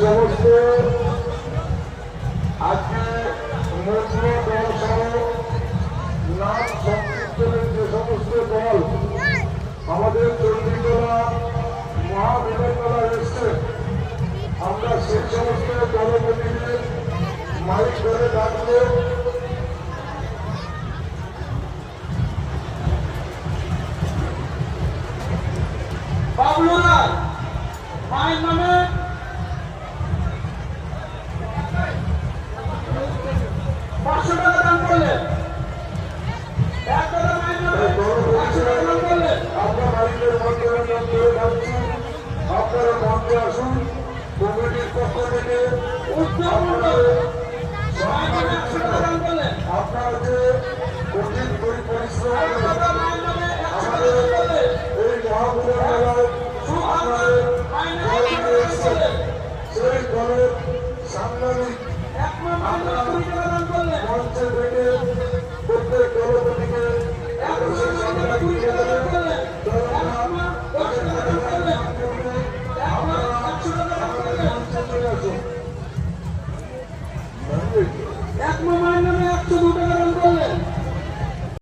সমস্ত আজকে মূর্তি দল সহ নাম সংকীর্তনের যে সমস্ত দল আমাদের চণ্ডীতলা মহাবিদ্যালয় এসছে, আমরা সেই সমস্ত দলপতিদের মাইক ধরে ডাকবো। বাবলুরা মায়ের নামে 500 টাকা দান করলেন। একদা মায়ের নামে 500 টাকা দান করলেন। আমরা মাইকের মাধ্যমে ধরে ডাকছি, আপনারা মঞ্চে আসুন। কমিটির পক্ষ থেকে আপনারা যে কঠিন পরিশ্রম আমাদের এই মহাপুরের মেলায় সেই দলের সাংবাদিক মঞ্চে থেকে